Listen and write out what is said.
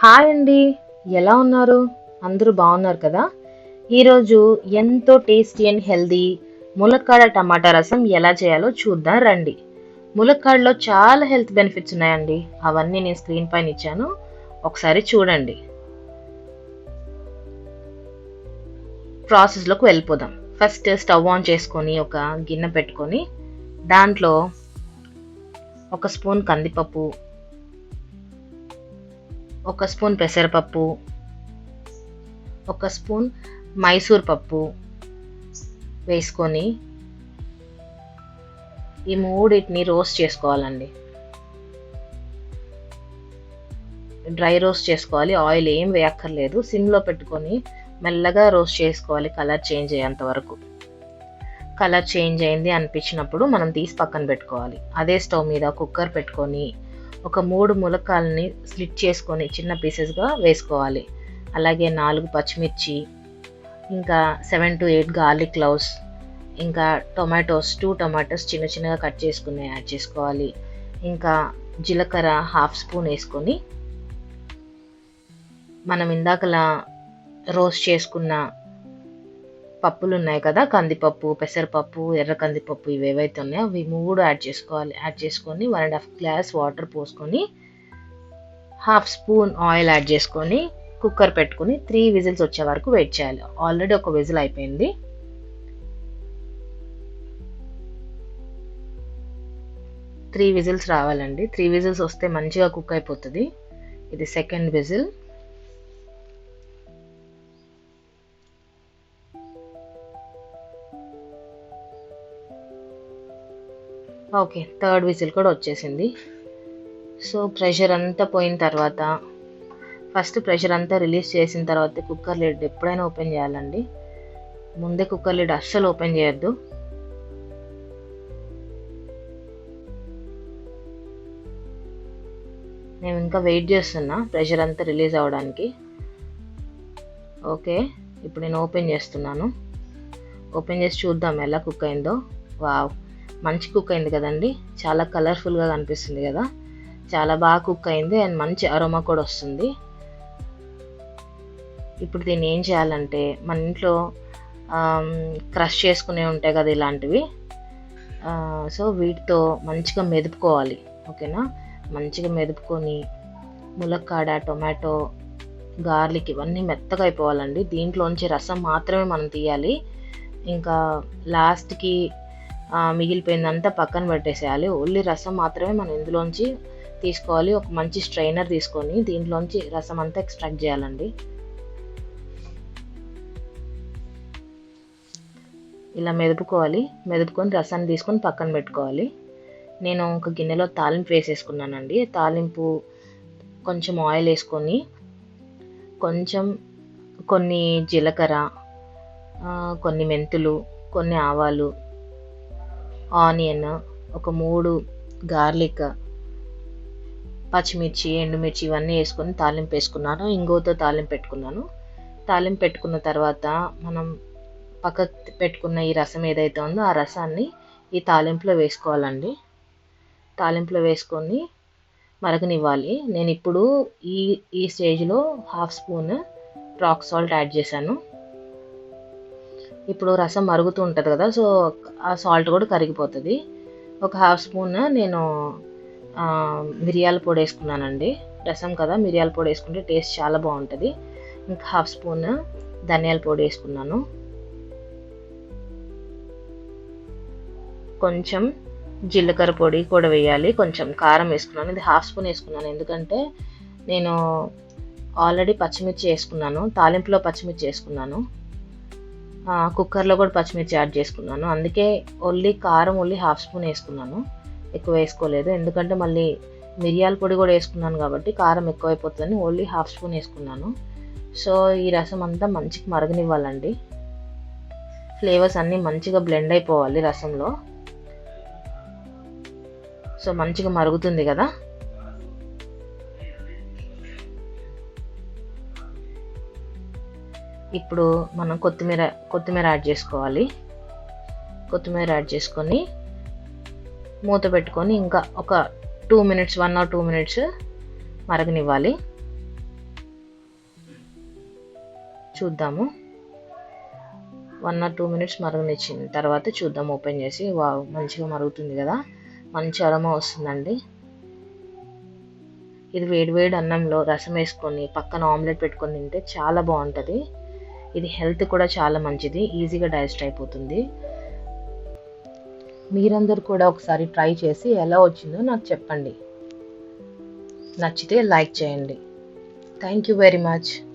Hi అండి. ఎలా ఉన్నారు? అందరూ బాగున్నారు కదా? ఈరోజు ఎంతో టేస్టీ అండ్ హెల్దీ ములక్కాడ టమాటా రసం ఎలా చేయాలో చూద్దాం రండి. ములక్కాడలో చాలా హెల్త్ బెనిఫిట్స్ ఉన్నాయండి. అవన్నీ నేను స్క్రీన్ పైన ఇచ్చాను. ఒకసారి చూడండి. ప్రాసెస్లోకి వెళ్ళిపోదాం. ఫస్ట్ స్టవ్ ఆన్ చేసుకొని ఒక గిన్నె పెట్టుకొని దాంట్లో ఒక స్పూన్ కందిపప్పు, ఒక స్పూన్ పెసరపప్పు, ఒక స్పూన్ మైసూర్ పప్పు వేసుకొని ఈ మూడింటిని రోస్ట్ చేసుకోవాలండి. డ్రై రోస్ట్ చేసుకోవాలి. ఆయిల్ ఏం వేయక్కర్లేదు. సిమ్లో పెట్టుకొని మెల్లగా రోస్ట్ చేసుకోవాలి కలర్ చేంజ్ అయ్యేంత వరకు. కలర్ చేంజ్ అయింది అనిపించినప్పుడు మనం తీసి పక్కన పెట్టుకోవాలి. అదే స్టవ్ మీద కుక్కర్ పెట్టుకొని ఒక 3 ములక్కాలని స్లిట్ చేసుకొని చిన్న పీసెస్గా వేసుకోవాలి. అలాగే 4 పచ్చిమిర్చి, ఇంకా 7 to 8 గార్లిక్ క్లౌస్, ఇంకా టొమాటోస్ 2 టొమాటోస్ చిన్న చిన్నగా కట్ చేసుకుని యాడ్ చేసుకోవాలి. ఇంకా జీలకర్ర 1/2 స్పూన్ వేసుకొని మనం ఇందాకలా రోస్ట్ చేసుకున్న పప్పులు ఉన్నాయి కదా, కందిపప్పు, పెసరపప్పు, ఎర్ర కందిపప్పు, ఇవి ఏవైతే ఉన్నాయో అవి 3 యాడ్ చేసుకోవాలి. యాడ్ చేసుకొని 1.5 గ్లాస్ వాటర్ పోసుకొని 1/2 స్పూన్ ఆయిల్ యాడ్ చేసుకొని కుక్కర్ పెట్టుకుని 3 విజిల్స్ వచ్చే వరకు వెయిట్ చేయాలి. ఆల్రెడీ ఒక విజిల్ అయిపోయింది. త్రీ విజిల్స్ రావాలండి. 3 విజిల్స్ వస్తే మంచిగా కుక్ అయిపోతుంది. ఇది second whistle. Okay, third whistle కూడా వచ్చేసింది. సో ప్రెషర్ అంతా పోయిన తర్వాత, ఫస్ట్ ప్రెషర్ అంతా రిలీజ్ చేసిన తర్వాత కుక్కర్ లిడ్ ఎప్పుడైనా ఓపెన్ చేయాలండి. ముందే కుక్కర్ లిడ్ అస్సలు ఓపెన్ చేయొద్దు. నేను ఇంకా వెయిట్ చేస్తున్నా ప్రెషర్ అంతా రిలీజ్ అవ్వడానికి. ఓకే, ఇప్పుడు నేను ఓపెన్ చేస్తున్నాను. ఓపెన్ చేసి చూద్దాం ఎలా కుక్ అయిందో. వావ్, మంచి కుక్ అయింది కదండి. చాలా కలర్ఫుల్గా కనిపిస్తుంది కదా. చాలా బాగా కుక్ అయింది అండ్ మంచి అరోమా కూడా వస్తుంది. ఇప్పుడు దీన్ని ఏం చేయాలంటే, మన ఇంట్లో క్రష్ చేసుకునే ఉంటాయి కదా ఇలాంటివి. సో వీటితో మంచిగా మెదుపుకోవాలి. ఓకేనా? మంచిగా మెదుపుకొని ములక్కాడ, టొమాటో, గార్లిక్ ఇవన్నీ మెత్తగా అయిపోవాలండి. దీంట్లోంచి రసం మాత్రమే మనం తీయాలి. ఇంకా లాస్ట్కి మిగిలిపోయిందంతా పక్కన పెట్టేసేయాలి. ఓన్లీ రసం మాత్రమే మనం ఇందులోంచి తీసుకోవాలి. ఒక మంచి స్ట్రైనర్ తీసుకొని దీంట్లోంచి రసం అంతా ఎక్స్ట్రాక్ట్ చేయాలండి. ఇలా మెదుపుకోవాలి. మెదుపుకొని రసాన్ని తీసుకొని పక్కన పెట్టుకోవాలి. నేను ఒక గిన్నెలో తాలింపు వేసేసుకున్నానండి. తాలింపు కొంచెం ఆయిల్ వేసుకొని కొన్ని జీలకర్ర, కొన్ని మెంతులు, కొన్ని ఆవాలు, ఆనియన్, ఒక 3 గార్లిక్, పచ్చిమిర్చి, ఎండుమిర్చి ఇవన్నీ వేసుకొని తాలింపు వేసుకున్నాను. ఇంగువతో తాలింపు పెట్టుకున్నాను. తాలింపు పెట్టుకున్న తర్వాత మనం పక్కకు పెట్టుకున్న ఈ రసం ఏదైతే ఉందో ఆ రసాన్ని ఈ తాలింపులో వేసుకోవాలండి. తాలింపులో వేసుకొని మరగనివ్వాలి. నేను ఇప్పుడు ఈ స్టేజ్లో 1/2 స్పూన్ రాక్ సాల్ట్ యాడ్ చేశాను. ఇప్పుడు రసం మరుగుతూ ఉంటుంది కదా, సో ఆ సాల్ట్ కూడా కరిగిపోతుంది. ఒక 1/2 స్పూన్ నేను మిరియాల పొడి వేసుకున్నానండి. రసం కదా, మిరియాల పొడి వేసుకుంటే టేస్ట్ చాలా బాగుంటుంది. ఇంకా 1/2 స్పూన్ ధనియాల పొడి వేసుకున్నాను. కొంచెం జీలకర్ర పొడి కూడా వేయాలి. కొంచెం కారం వేసుకున్నాను. ఇది 1/2 స్పూన్ వేసుకున్నాను ఎందుకంటే నేను ఆల్రెడీ పచ్చిమిర్చి వేసుకున్నాను. తాలింపులో పచ్చిమిర్చి వేసుకున్నాను. కుక్కర్లో కూడా పచ్చిమిర్చి యాడ్ చేసుకున్నాను. అందుకే కారం 1/2 స్పూన్ వేసుకున్నాను. ఎక్కువ వేసుకోలేదు. ఎందుకంటే మళ్ళీ మిరియాల పొడి కూడా వేసుకున్నాను కాబట్టి కారం ఎక్కువైపోతుందని 1/2 స్పూన్ వేసుకున్నాను. సో ఈ రసం అంతా మంచిగా మరగనివ్వాలండి. ఫ్లేవర్స్ అన్నీ మంచిగా బ్లెండ్ అయిపోవాలి రసంలో. సో మంచిగా మరుగుతుంది కదా. ఇప్పుడు మనం కొత్తిమీర యాడ్ చేసుకోవాలి. కొత్తిమీర యాడ్ చేసుకొని మూత పెట్టుకొని ఇంకా ఒక 2 మినిట్స్ 1 or 2 మినిట్స్ మరగనివ్వాలి. చూద్దాము. 1 or 2 minutes మరగనిచ్చిన తర్వాత చూద్దాం ఓపెన్ చేసి. వావ్, మంచిగా మరుగుతుంది కదా, మంచి అరోమా వస్తుందండి. ఇది వేడి అన్నంలో రసం వేసుకొని పక్కన ఆమ్లెట్ పెట్టుకొని తింటే చాలా బాగుంటుంది. ఇది హెల్త్ కూడా చాలా మంచిది, ఈజీగా డైజెస్ట్ అయిపోతుంది. మీరందరూ కూడా ఒకసారి ట్రై చేసి ఎలా వచ్చిందో నాకు చెప్పండి. నచ్చితే లైక్ చేయండి. Thank you very much.